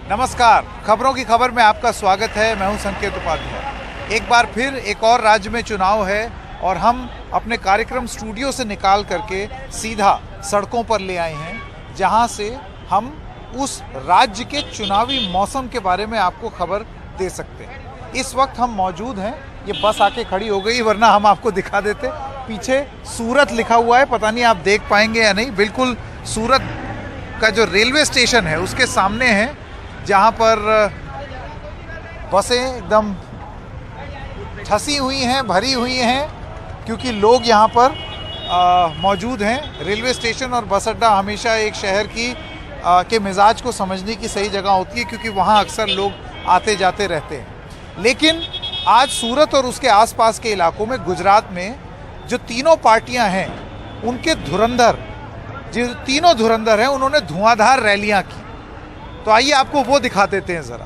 नमस्कार, खबरों की खबर में आपका स्वागत है। मैं हूं संकेत उपाध्याय। एक बार फिर एक और राज्य में चुनाव है और हम अपने कार्यक्रम स्टूडियो से निकाल करके सीधा सड़कों पर ले आए हैं, जहां से हम उस राज्य के चुनावी मौसम के बारे में आपको खबर दे सकते हैं। इस वक्त हम मौजूद हैं, ये बस आके खड़ी हो गई, वरना हम आपको दिखा देते। पीछे सूरत लिखा हुआ है, पता नहीं आप देख पाएंगे या नहीं। बिल्कुल सूरत का जो रेलवे स्टेशन है उसके सामने है, जहाँ पर बसें एकदम ठसी हुई हैं, भरी हुई हैं, क्योंकि लोग यहाँ पर मौजूद हैं। रेलवे स्टेशन और बस अड्डा हमेशा एक शहर की के मिजाज को समझने की सही जगह होती है, क्योंकि वहाँ अक्सर लोग आते जाते रहते हैं। लेकिन आज सूरत और उसके आसपास के इलाकों में, गुजरात में जो तीनों पार्टियां हैं, उनके धुरंधर, जो तीनों धुरंधर हैं, उन्होंने धुआंधार रैलियां की। तो आइए आपको वो दिखा देते हैं ज़रा।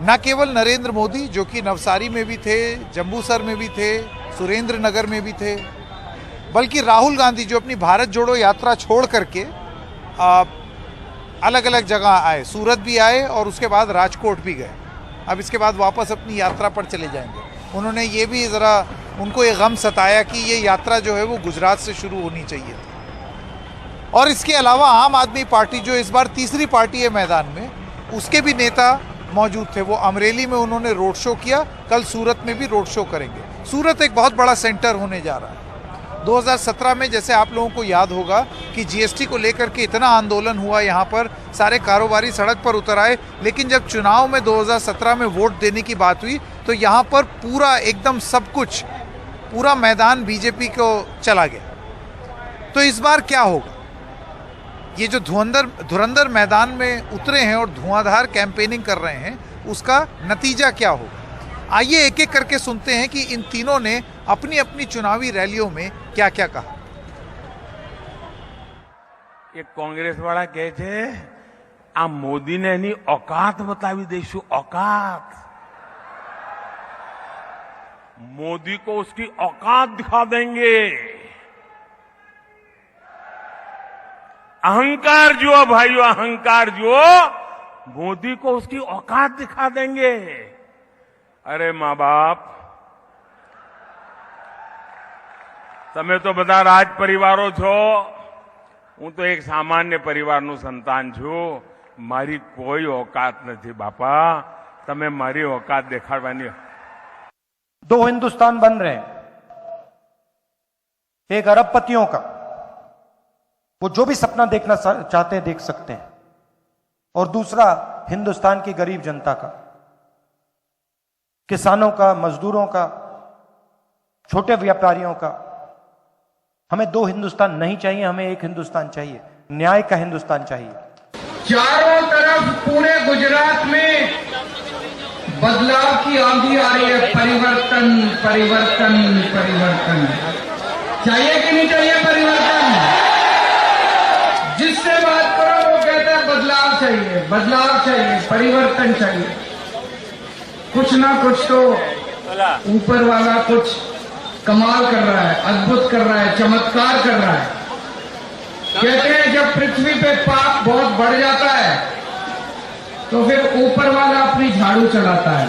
न केवल नरेंद्र मोदी, जो कि नवसारी में भी थे, जम्बूसर में भी थे, सुरेंद्र नगर में भी थे, बल्कि राहुल गांधी, जो अपनी भारत जोड़ो यात्रा छोड़ करके अलग अलग जगह आए। सूरत भी आए और उसके बाद राजकोट भी गए। अब इसके बाद वापस अपनी यात्रा पर चले जाएंगे। उन्होंने ये भी ज़रा, उनको ये गम सताया कि ये यात्रा जो है वो गुजरात से शुरू होनी चाहिए थी। और इसके अलावा आम आदमी पार्टी, जो इस बार तीसरी पार्टी है मैदान में, उसके भी नेता मौजूद थे। वो अमरेली में उन्होंने रोड शो किया, कल सूरत में भी रोड शो करेंगे। सूरत एक बहुत बड़ा सेंटर होने जा रहा है। 2017 में, जैसे आप लोगों को याद होगा कि जीएसटी को लेकर के इतना आंदोलन हुआ, यहाँ पर सारे कारोबारी सड़क पर उतर आए। लेकिन जब चुनाव में 2017 में वोट देने की बात हुई, तो यहाँ पर पूरा एकदम सब कुछ, पूरा मैदान बीजेपी को चला गया। तो इस बार क्या होगा? ये जो धुरंधर मैदान में उतरे हैं और धुआंधार कैंपेनिंग कर रहे हैं, उसका नतीजा क्या होगा? आइए एक एक करके सुनते हैं कि इन तीनों ने अपनी अपनी चुनावी रैलियों में क्या क्या कहा। एक कांग्रेस वाला कहे छे, आ मोदी ने एनी औकात बतावी देशु। औकात, मोदी को उसकी औकात दिखा देंगे। अहंकार जो भाइयों, अहंकार जो, मोदी को उसकी औकात दिखा देंगे। अरे मां बाप, તમે તો બધા રાજ પરિવારો છો, હું તો એક સામાન્ય પરિવારનું સંતાન છું। મારી કોઈ औकात નથી બાપા, તમે મારી औकात દેખાડવાની। दो हिंदुस्तान बन रहे हैं, एक अरबपतियों का, वो जो भी सपना देखना चाहते हैं देख सकते हैं, और दूसरा हिंदुस्तान की गरीब जनता का, किसानों का, मजदूरों का, छोटे व्यापारियों का। हमें दो हिंदुस्तान नहीं चाहिए, हमें एक हिंदुस्तान चाहिए, न्याय का हिंदुस्तान चाहिए। चारों तरफ पूरे गुजरात में बदलाव की आंधी आ रही है। परिवर्तन, परिवर्तन, परिवर्तन चाहिए कि नहीं चाहिए? परिवर्तन, जिससे बात करो वो कहता है बदलाव चाहिए, बदलाव चाहिए, परिवर्तन चाहिए। कुछ ना कुछ तो ऊपर वाला कुछ कमाल कर रहा है, अद्भुत कर रहा है, चमत्कार कर रहा है। कहते हैं जब पृथ्वी पे पाप बहुत बढ़ जाता है तो फिर ऊपर वाला अपनी झाड़ू चलाता है।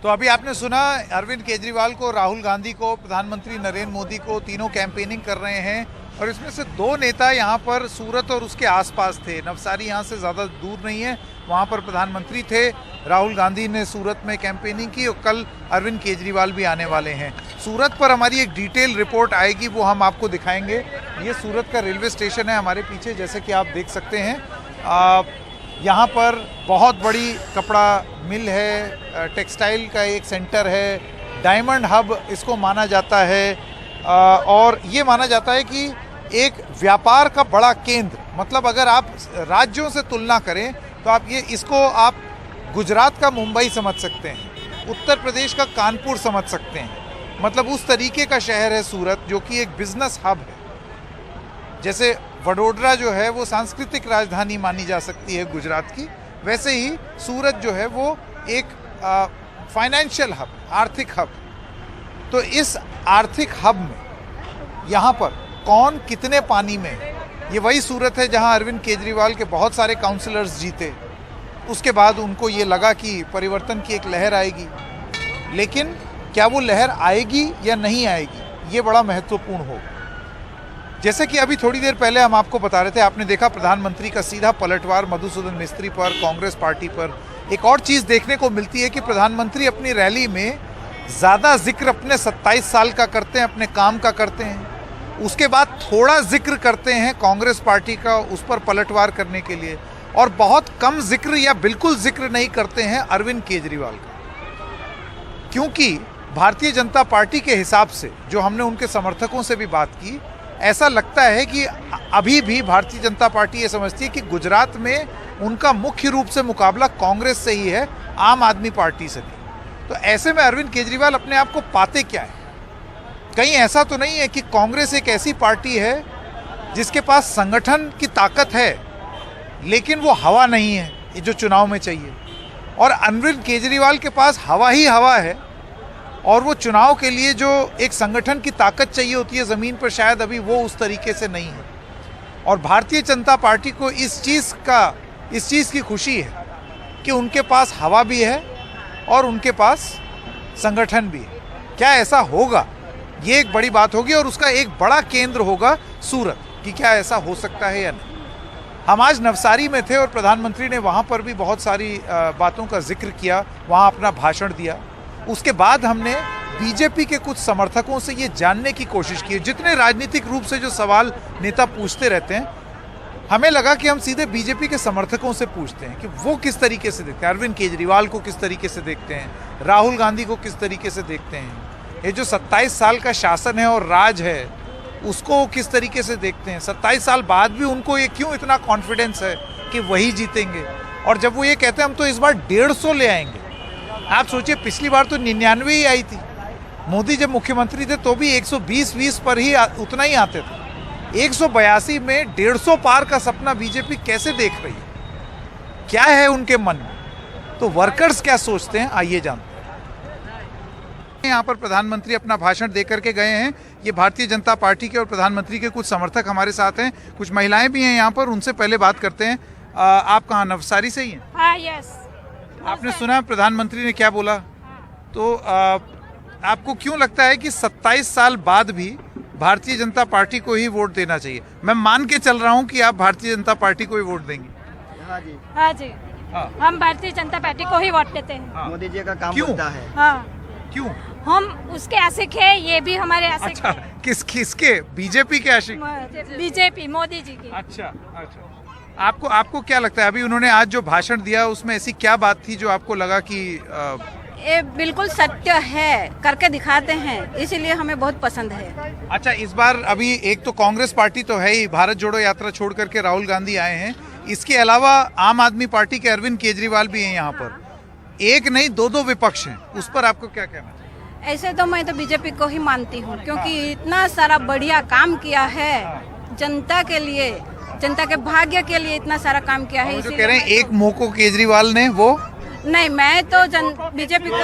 तो अभी आपने सुना अरविंद केजरीवाल को, राहुल गांधी को, प्रधानमंत्री नरेंद्र मोदी को, तीनों कैंपेनिंग कर रहे हैं। और इसमें से दो नेता यहाँ पर सूरत और उसके आसपास थे। नवसारी यहाँ से ज़्यादा दूर नहीं है, वहाँ पर प्रधानमंत्री थे। राहुल गांधी ने सूरत में कैंपेनिंग की और कल अरविंद केजरीवाल भी आने वाले हैं। सूरत पर हमारी एक डिटेल रिपोर्ट आएगी, वो हम आपको दिखाएंगे। ये सूरत का रेलवे स्टेशन है हमारे पीछे, जैसे कि आप देख सकते हैं। यहाँ पर बहुत बड़ी कपड़ा मिल है, टेक्सटाइल का एक सेंटर है, डायमंड हब इसको माना जाता है। और ये माना जाता है कि एक व्यापार का बड़ा केंद्र, मतलब अगर आप राज्यों से तुलना करें तो आप इसको गुजरात का मुंबई समझ सकते हैं, उत्तर प्रदेश का कानपुर समझ सकते हैं। मतलब उस तरीके का शहर है सूरत, जो कि एक बिजनेस हब है। जैसे वडोदरा जो है वो सांस्कृतिक राजधानी मानी जा सकती है गुजरात की, वैसे ही सूरत जो है वो एक फाइनेंशियल हब, आर्थिक हब। तो इस आर्थिक हब में यहाँ पर कौन कितने पानी में ये वही सूरत है जहां अरविंद केजरीवाल के बहुत सारे काउंसलर्स जीते, उसके बाद उनको ये लगा कि परिवर्तन की एक लहर आएगी, लेकिन क्या वो लहर आएगी या नहीं आएगी, ये बड़ा महत्वपूर्ण होगा। जैसे कि अभी थोड़ी देर पहले हम आपको बता रहे थे, आपने देखा प्रधानमंत्री का सीधा पलटवार मधुसूदन मिस्त्री पर, कांग्रेस पार्टी पर। एक और चीज़ देखने को मिलती है कि प्रधानमंत्री अपनी रैली में ज़्यादा जिक्र अपने 27 साल का करते हैं, अपने काम का करते हैं, उसके बाद थोड़ा जिक्र करते हैं कांग्रेस पार्टी का, उस पर पलटवार करने के लिए, और बहुत कम जिक्र या बिल्कुल जिक्र नहीं करते हैं अरविंद केजरीवाल का। क्योंकि भारतीय जनता पार्टी के हिसाब से, जो हमने उनके समर्थकों से भी बात की, ऐसा लगता है कि अभी भी भारतीय जनता पार्टी ये समझती है कि गुजरात में उनका मुख्य रूप से मुकाबला कांग्रेस से ही है, आम आदमी पार्टी से नहीं। तो ऐसे में अरविंद केजरीवाल अपने आप को पाते क्या है? कहीं ऐसा तो नहीं है कि कांग्रेस एक ऐसी पार्टी है जिसके पास संगठन की ताकत है लेकिन वो हवा नहीं है ये जो चुनाव में चाहिए, और अरविंद केजरीवाल के पास हवा ही हवा है, और वो चुनाव के लिए जो एक संगठन की ताकत चाहिए होती है ज़मीन पर, शायद अभी वो उस तरीके से नहीं है। और भारतीय जनता पार्टी को इस चीज़ की खुशी है कि उनके पास हवा भी है और उनके पास संगठन भी है। क्या ऐसा होगा, ये एक बड़ी बात होगी, और उसका एक बड़ा केंद्र होगा सूरत, कि क्या ऐसा हो सकता है या नहीं। हम आज नवसारी में थे और प्रधानमंत्री ने वहाँ पर भी बहुत सारी बातों का जिक्र किया, वहाँ अपना भाषण दिया। उसके बाद हमने बीजेपी के कुछ समर्थकों से ये जानने की कोशिश की, जितने राजनीतिक रूप से जो सवाल नेता पूछते रहते हैं, हमें लगा कि हम सीधे बीजेपी के समर्थकों से पूछते हैं कि वो किस तरीके से देखते हैं, अरविंद केजरीवाल को किस तरीके से देखते हैं, राहुल गांधी को किस तरीके से देखते हैं, ये जो 27 साल का शासन है और राज है उसको किस तरीके से देखते हैं। 27 साल बाद भी उनको ये क्यों इतना कॉन्फिडेंस है कि वही जीतेंगे, और जब वो ये कहते हैं हम तो इस बार 150 ले आएंगे। आप सोचिए, पिछली बार तो 99 ही आई थी, मोदी जब मुख्यमंत्री थे तो भी 120 पर ही उतना ही आते थे। 182 में 150 पार का सपना बीजेपी कैसे देख रही है, क्या है उनके मन में, तो वर्कर्स क्या सोचते हैं, आइए जानते हैं। यहाँ पर प्रधानमंत्री अपना भाषण दे करके गए हैं। ये भारतीय जनता पार्टी के और प्रधानमंत्री के कुछ समर्थक हमारे साथ हैं, कुछ महिलाएं भी हैं यहाँ पर, उनसे पहले बात करते हैं। आप कहाँ, नवसारी से ही हैं? हाँ, यस। आपने सुना प्रधानमंत्री ने क्या बोला? तो आपको क्यों लगता है कि 27 साल बाद भी भारतीय जनता पार्टी को ही वोट देना चाहिए? मैं मान के चल रहा हूँ कि आप भारतीय जनता पार्टी को ही वोट देंगे। हाँ जी, हाँ। हम भारतीय जनता पार्टी को ही वोट देते हैं। हाँ। मोदी जी का काम क्यों? होता है। हाँ, क्यों? हम उसके आशिक है, ये भी हमारे आशिक अच्छा, है। किसके? बीजेपी के आशिक? बीजेपी, मोदी जी की। अच्छा। आपको क्या लगता है, अभी उन्होंने आज जो भाषण दिया उसमें ऐसी क्या बात थी जो आपको लगा कि ये बिल्कुल सत्य है, करके दिखाते हैं, इसीलिए हमें बहुत पसंद है। अच्छा, इस बार अभी एक तो कांग्रेस पार्टी तो है ही, भारत जोड़ो यात्रा छोड़ करके राहुल गांधी आए हैं, इसके अलावा आम आदमी पार्टी के अरविंद केजरीवाल भी हैं यहाँ पर। एक नहीं, दो विपक्ष हैं, उस पर आपको क्या कहना है? ऐसे तो मैं तो बीजेपी को ही मानती हूँ, क्योंकि इतना सारा बढ़िया काम किया है जनता के लिए, जनता के भाग्य के लिए इतना सारा काम किया है। जो कह रहे हैं एक मुंह को केजरीवाल ने, वो नहीं, मैं तो बीजेपी को।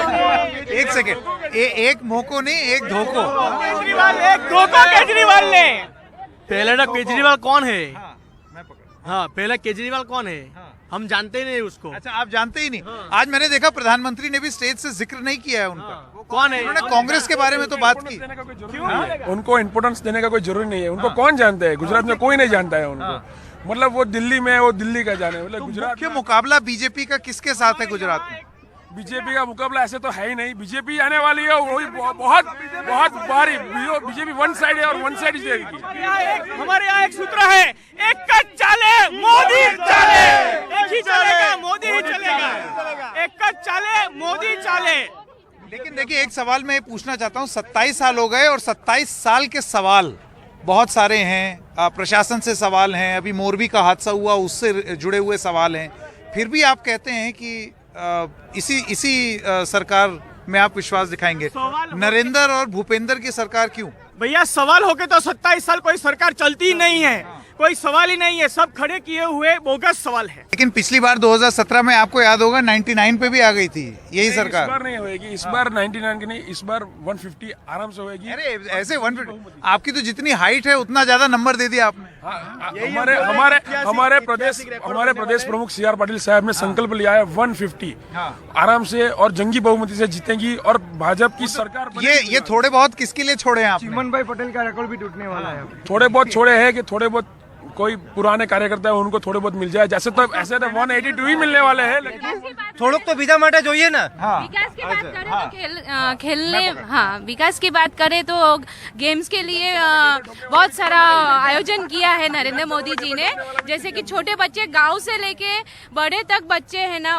एक सेकेंड, एक मोको नहीं, एक धोको। केजरीवाल, एक धोखा केजरीवाल ने। पहले ना केजरीवाल कौन है? हाँ, पहले केजरीवाल कौन है? हम जानते ही नहीं उसको। अच्छा, आप जानते ही नहीं। आज मैंने देखा प्रधानमंत्री ने भी स्टेज से जिक्र नहीं किया है उनका। कौन है? उन्होंने कांग्रेस के बारे में तो बात की। उनको इम्पोर्टेंस देने का कोई जरूरी नहीं है। उनको कौन जानता है? गुजरात में कोई नहीं जानता है उनको। मतलब वो दिल्ली में, वो दिल्ली का जाने, मतलब गुजरात। मुख्य मुकाबला बीजेपी का किसके साथ है गुजरात में? बीजेपी का मुकाबला ऐसे तो है ही नहीं। बीजेपी आने वाली है, वही बहुत भारी। बीजेपी वन साइड है और वन साइड हमारे यहाँ एक सूत्र है, एक का चाले मोदी चाले, एक ही चलेगा, मोदी ही चलेगा। एक का चाले मोदी चाले। लेकिन देखिए, एक सवाल मैं पूछना चाहता हूँ, 27 साल हो गए और 27 साल के सवाल बहुत सारे हैं, प्रशासन से सवाल हैं, अभी मोरबी का हादसा हुआ उससे जुड़े हुए सवाल हैं, फिर भी आप कहते हैं कि इसी सरकार में आप विश्वास दिखाएंगे। नरेंद्र और भूपेंद्र की सरकार क्यों? भैया, सवाल होके तो 27 साल कोई सरकार चलती ही नहीं है। कोई सवाल ही नहीं है, सब खड़े किए हुए बोगस सवाल है। लेकिन पिछली बार 2017 में आपको याद होगा 99 पे भी आ गई थी यही इस सरकार। बार नहीं होएगी, इस बार 99 की नहीं, इस बार 150 आराम से होएगी। अरे ऐसे 150 आपकी तो जितनी हाइट है उतना ज्यादा नंबर दे दिया आपने। हमारे प्रदेश प्रमुख CR पाटिल साहब ने संकल्प लिया है 150 आराम से और जंगी बहुमति से जीतेंगी और भाजपा की सरकार ये थोड़े बहुत किसके लिए छोड़े हैं आपने? चिमन भाई पटेल का रिकॉर्ड भी टूटने वाला है। थोड़े बहुत छोड़े हैं कि थोड़े बहुत कोई पुराने कार्यकर्ता है उनको थोड़े बहुत मिल जाए, जैसे तो ऐसे तो 182 ही मिलने वाले हैं, लेकिन थोड़ा तो बीजा माटा જોઈએ ना। विकास की बात करें तो खेलने हाँ विकास की बात करें तो गेम्स के लिए बहुत सारा आयोजन किया है नरेंद्र मोदी जी ने। जैसे कि छोटे बच्चे गांव से लेके बड़े तक बच्चे है ना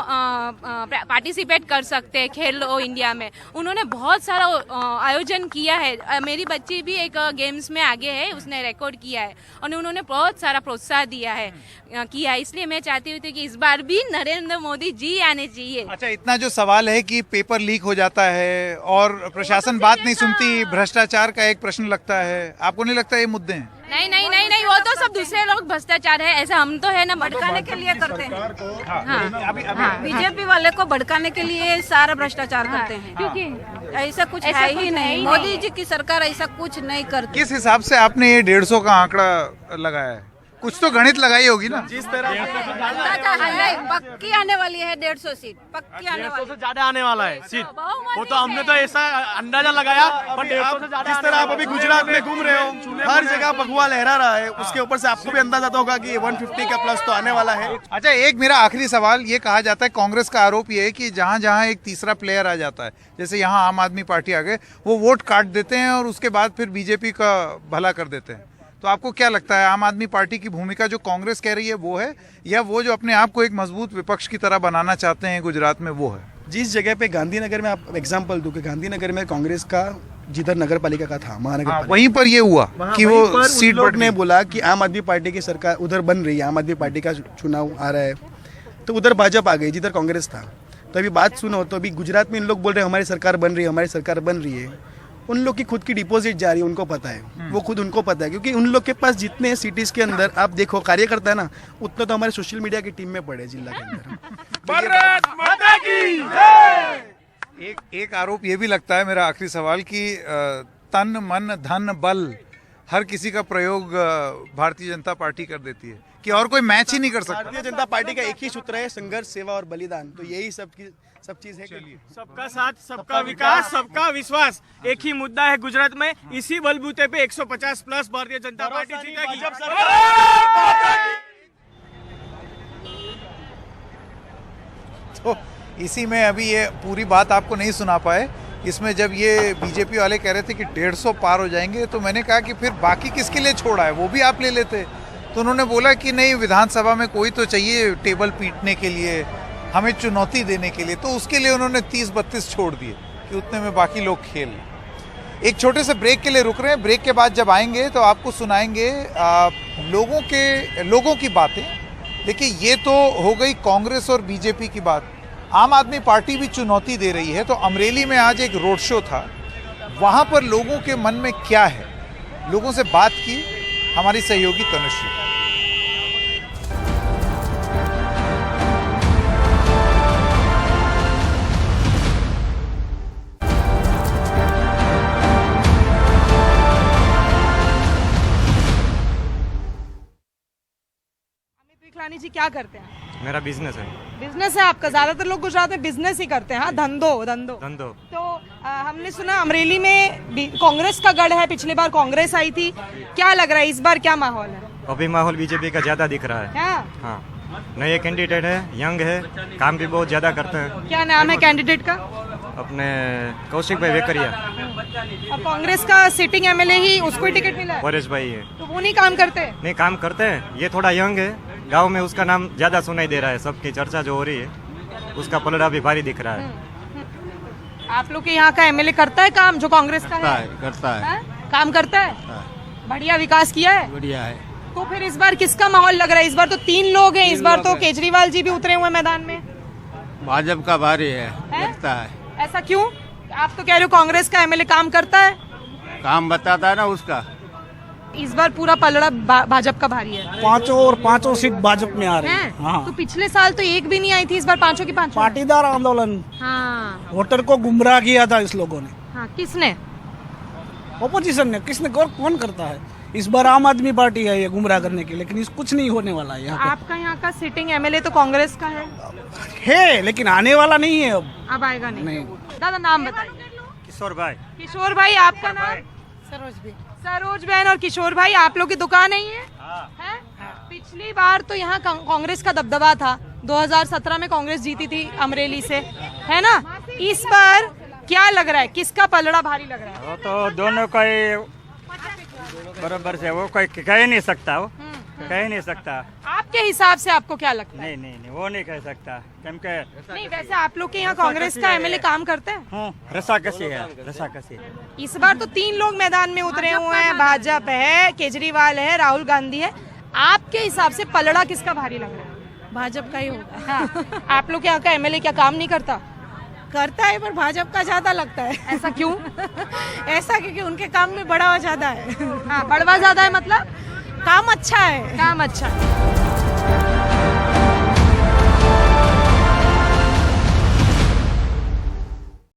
पार्टिसिपेट कर सकते हैं खेलो इंडिया में। उन्होंने बहुत सारा आयोजन किया है। मेरी बच्ची भी एक गेम्स में आगे है, उसने रिकॉर्ड किया है और उन्होंने बहुत सारा प्रोत्साहन दिया है किया। इसलिए मैं चाहती हूँ कि इस बार भी नरेंद्र मोदी जी आने चाहिए। अच्छा, इतना जो सवाल है कि पेपर लीक हो जाता है और प्रशासन बात नहीं सुनती, भ्रष्टाचार का एक प्रश्न लगता है, आपको नहीं लगता ये मुद्दे हैं? नहीं नहीं नहीं नहीं, वो तो सब दूसरे लोग भ्रष्टाचार है, ऐसा हम तो है ना भड़काने के लिए करते हैं। बीजेपी वाले को भड़काने के लिए सारा भ्रष्टाचार करते हैं, क्योंकि ऐसा कुछ है ही नहीं। मोदी जी की सरकार ऐसा कुछ नहीं करती। किस हिसाब से आपने ये 150 का आंकड़ा लगाया है? कुछ तो गणित लगाई होगी ना। जिस तरह पक्की आने वाली है 150 सीट, पक्की आने वाली से ज्यादा आने वाला है सीट, वो तो हमने तो ऐसा अंदाजा लगाया, पर 150 से ज्यादा। जिस तरह आप अभी गुजरात में घूम रहे हो, हर जगह भगवा लहरा रहा है, उसके ऊपर से आपको भी अंदाजा तो होगा कि 150 का प्लस तो आने वाला है। अच्छा, एक मेरा आखिरी सवाल, ये कहा जाता है, कांग्रेस का आरोप ये है कि जहां जहां एक तीसरा प्लेयर आ जाता है, जैसे यहाँ आम आदमी पार्टी आ गए, वो वोट काट देते हैं और उसके बाद फिर बीजेपी का भला कर देते हैं। तो आपको क्या लगता है, आम आदमी पार्टी की भूमिका जो कांग्रेस कह रही है वो है, या वो जो अपने आप को एक मजबूत विपक्ष की तरह बनाना चाहते हैं गुजरात में वो है? जिस जगह पे गांधीनगर में आप एग्जांपल दूं कि गांधीनगर में कांग्रेस का जिधर नगर पालिका का था, महानगर वहीं पर ये हुआ कि वो सीट लोग ने बोला कि आम आदमी पार्टी की सरकार उधर बन रही है, आम आदमी पार्टी का चुनाव आ रहा है, तो उधर भाजपा आ गई जिधर कांग्रेस था। तो अभी बात सुनो, तो अभी गुजरात में इन लोग बोल रहे हैं हमारी सरकार बन रही है, हमारी सरकार बन रही है। उन लोग की खुद की डिपॉजिट जा रही है, उनको पता है, वो खुद उनको पता है, क्योंकि उन लोग के पास जितने सिटीज के अंदर आप देखो कार्यकर्ता है ना, उतना तो हमारे सोशल मीडिया की टीम में पड़े जिला के अंदर। भारत माता की जय। एक आरोप ये भी लगता है, मेरा आखिरी सवाल, कि तन मन धन बल हर किसी का प्रयोग भारतीय जनता पार्टी कर देती है, कि और कोई मैच ही नहीं कर सकता। भारतीय जनता पार्टी का एक ही सूत्र है, संघर्ष, सेवा और बलिदान। तो यही सब चीज है। सबका साथ, सबका विकास, सबका विश्वास, एक ही मुद्दा है गुजरात में। इसी बलबूते पे 150 प्लस भारतीय जनता पार्टी जीतेगी। तो इसी में अभी ये पूरी बात आपको नहीं सुना पाए, इसमें जब ये बीजेपी वाले कह रहे थे कि 150 पार हो जाएंगे, तो मैंने कहा कि फिर बाकी किसके लिए छोड़ा है, वो भी आप ले लेते। तो उन्होंने बोला कि नहीं, विधानसभा में कोई तो चाहिए टेबल पीटने के लिए, हमें चुनौती देने के लिए, तो उसके लिए उन्होंने 30-32 छोड़ दिए कि उतने में बाकी लोग खेल। एक छोटे से ब्रेक के लिए रुक रहे हैं, ब्रेक के बाद जब आएंगे तो आपको सुनाएंगे लोगों की बातें। देखिए, ये तो हो गई कांग्रेस और बीजेपी की बात, आम आदमी पार्टी भी चुनौती दे रही है। तो अमरेली में आज एक रोड शो था, वहाँ पर लोगों के मन में क्या है, लोगों से बात की हमारी सहयोगी तनुश्री। खिलानी जी क्या करते हैं? मेरा बिजनेस है। बिजनेस है आपका? ज्यादातर लोग गुजरात में बिजनेस ही करते हैं। हाँ, धंधो। तो हमने सुना अमरेली में कांग्रेस का गढ़ है, पिछली बार कांग्रेस आई थी, क्या लग रहा है इस बार क्या माहौल है? अभी माहौल बीजेपी का ज्यादा दिख रहा है। हाँ, नए कैंडिडेट है, यंग है, काम भी बहुत ज्यादा करते हैं। क्या नाम है कैंडिडेट का? अपने कौशिक भाई वेकरिया। अब कांग्रेस का सिटिंग एमएलए ही, उसको ही टिकट मिला है? परेश भाई है। तो वो नहीं काम करते? नहीं, काम करते हैं, ये थोड़ा यंग है, गांव में उसका नाम ज्यादा सुनाई दे रहा है, सबकी चर्चा जो हो रही है, उसका पलड़ा भी भारी दिख रहा है। आप लोग के यहाँ का एमएलए करता है काम जो कांग्रेस का है? करता है। काम करता है, बढ़िया विकास किया है, बढ़िया है। तो फिर इस बार किसका माहौल लग रहा है? इस बार तो 3 लोग हैं, इस बार तो केजरीवाल जी भी उतरे हुए मैदान में। भाजपा का भारी है, लगता है। ऐसा क्यों? आप तो कह रहे हो कांग्रेस का एमएलए काम करता है। काम बताता है ना उसका, इस बार पूरा पलड़ा भाजपा का भारी है। पांचों सीट भाजपा में आ रही है। तो पिछले साल तो एक भी नहीं आई थी, इस बार पांचों की पांचों। पाटीदार आंदोलन, हाँ वोटर को गुमराह किया था इस लोगों ने। हाँ, किसने? ओपोजिशन ने। किसने? कौन करता है? इस बार आम आदमी पार्टी है ये गुमराह करने की, लेकिन इस कुछ नहीं होने वाला है यहाँ पे। आपका यहाँ का सिटिंग एमएलए तो कांग्रेस का है, लेकिन आने वाला नहीं है अब आएगा नहीं। दादा नाम बताइए। किशोर भाई। किशोर भाई, आपका नाम? सरोज बहन और किशोर भाई, आप लोग की दुकान है ये? है? पिछली बार तो यहाँ कांग्रेस का दबदबा था, 2017 में कांग्रेस जीती थी अमरेली से, है ना? इस बार क्या लग रहा है, किसका पलड़ा भारी लग रहा है? वो तो दोनों का ही बराबर से, वो कोई कह ही नहीं सकता, वो कह ही नहीं सकता। आपके हिसाब से आपको क्या लगता है? नहीं, वो नहीं कह सकता, क्योंकि नहीं, वैसे आप लोग के यहाँ कांग्रेस का एमएलए काम करते हैं? रसाकसी है, रसाकसी। इस बार तो 3 लोग मैदान में उतरे हुए हैं, भाजपा है, केजरीवाल है, राहुल गांधी है। आपके हिसाब से पलड़ा किसका भारी लग रहा है? भाजपा का ही होगा। हाँ। आप लोग के यहाँ का एमएलए क्या काम नहीं करता? करता है, पर भाजपा का ज्यादा लगता है। ऐसा क्यों? ऐसा क्योंकि उनके काम में बढ़ावा ज्यादा है। हाँ, बढ़वा ज्यादा है मतलब काम अच्छा है। काम अच्छा है।